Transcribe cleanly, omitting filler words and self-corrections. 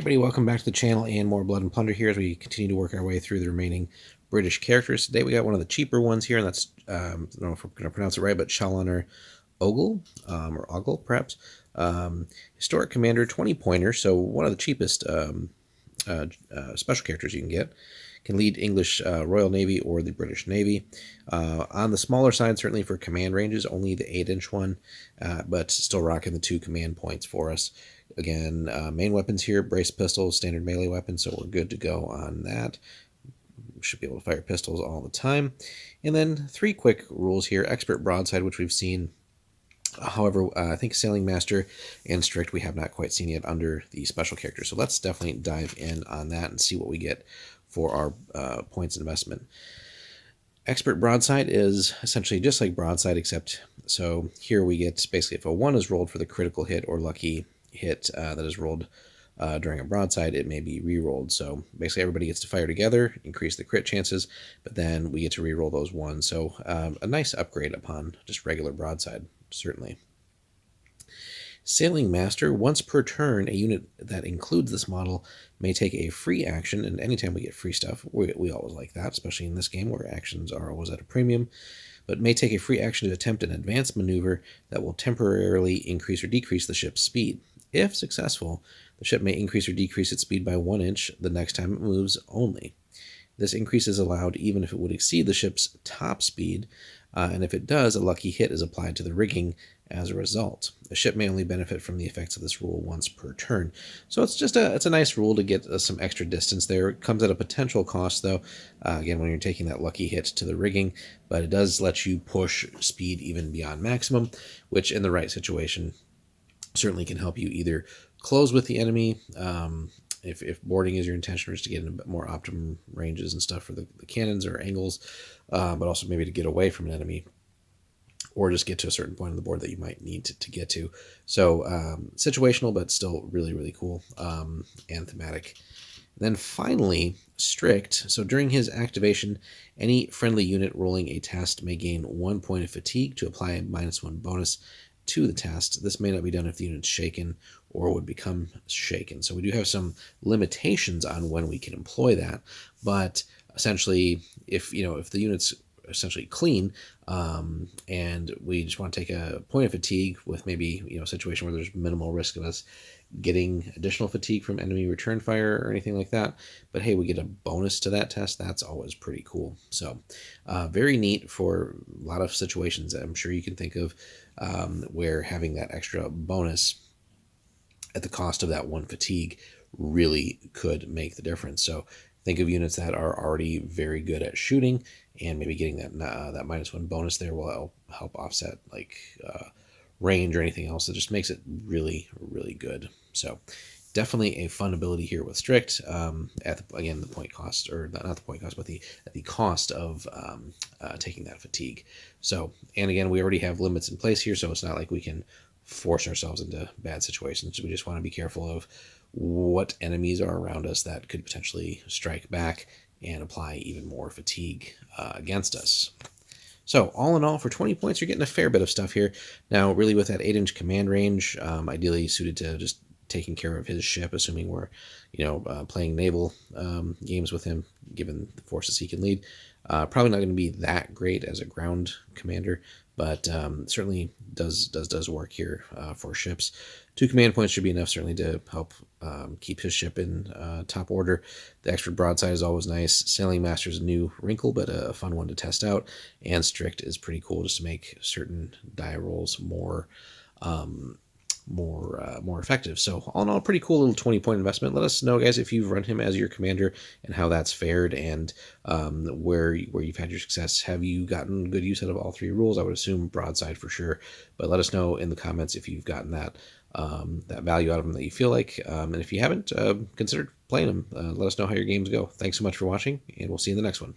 everybody, welcome back to the channel and more Blood and Plunder here as we continue to work our way through the remaining British characters. Today we got one of the cheaper ones here, and that's, I don't know if we're going to pronounce it right, but Chaloner Ogle, or Ogle perhaps. Historic Commander, 20-pointer, so one of the cheapest special characters you can get. Can lead English Royal Navy or the British Navy. On the smaller side, certainly for command ranges, only the 8-inch one, but still rocking the 2 command points for us. Again, main weapons here, brace pistols, standard melee weapons, so we're good to go on that. We should be able to fire pistols all the time. And then 3 quick rules here. Expert broadside, which we've seen. However, I think Sailing Master and Strict we have not quite seen yet under the special characters. So let's definitely dive in on that and see what we get for our points investment. Expert broadside is essentially just like broadside, except so here we get basically if a 1 is rolled for the critical hit or lucky hit that is rolled during a broadside, it may be re-rolled. So basically everybody gets to fire together, increase the crit chances, but then we get to re-roll those 1s. So a nice upgrade upon just regular broadside, certainly. Sailing Master, once per turn, a unit that includes this model may take a free action, and anytime we get free stuff, we always like that, especially in this game where actions are always at a premium, but may take a free action to attempt an advanced maneuver that will temporarily increase or decrease the ship's speed. If successful, the ship may increase or decrease its speed by 1 inch the next time it moves only. This increase is allowed even if it would exceed the ship's top speed, and if it does, a lucky hit is applied to the rigging as a result. The ship may only benefit from the effects of this rule once per turn. So it's just it's a nice rule to get some extra distance there. It comes at a potential cost, though, again, when you're taking that lucky hit to the rigging, but it does let you push speed even beyond maximum, which in the right situation certainly can help you either close with the enemy, if boarding is your intention, or just to get in a bit more optimum ranges and stuff for the cannons or angles, but also maybe to get away from an enemy, or just get to a certain point on the board that you might need to get to. So situational, but still really, really cool and thematic. And then finally, Strict. So during his activation, any friendly unit rolling a test may gain 1 point of fatigue to apply a -1 bonus to the test. This may not be done if the unit's shaken or would become shaken. So we do have some limitations on when we can employ that, but essentially if the unit's essentially clean, and we just want to take a point of fatigue with maybe a situation where there's minimal risk of us getting additional fatigue from enemy return fire or anything like that, but hey, we get a bonus to that test. That's always pretty cool. So very neat for a lot of situations that I'm sure you can think of, where having that extra bonus at the cost of that 1 fatigue really could make the difference. So think of units that are already very good at shooting, and maybe getting that -1 bonus there will help offset like range or anything else. That just makes it really, really good. So definitely a fun ability here with Strict, at again the point cost, or not the point cost, but at the cost of taking that fatigue. So, and again, we already have limits in place here, so it's not like we can force ourselves into bad situations. We just want to be careful of what enemies are around us that could potentially strike back and apply even more fatigue against us. So all in all, for 20 points, you're getting a fair bit of stuff here. Now, really with that 8-inch command range, ideally suited to just taking care of his ship, assuming we're, playing naval games with him, given the forces he can lead. Probably not going to be that great as a ground commander, but certainly does work here for ships. 2 command points should be enough, certainly, to help keep his ship in top order. The extra broadside is always nice. Sailing Master is a new wrinkle, but a fun one to test out. And Strict is pretty cool, just to make certain die rolls more effective. So all in all, pretty cool little 20-point investment. Let us know, guys, if you've run him as your commander and how that's fared, and where you've had your success. Have you gotten good use out of all 3 rules? I would assume broadside for sure, but let us know in the comments if you've gotten that value out of them that you feel like, and if you haven't, consider playing them. Let us know how your games go. Thanks so much for watching, and we'll see you in the next one.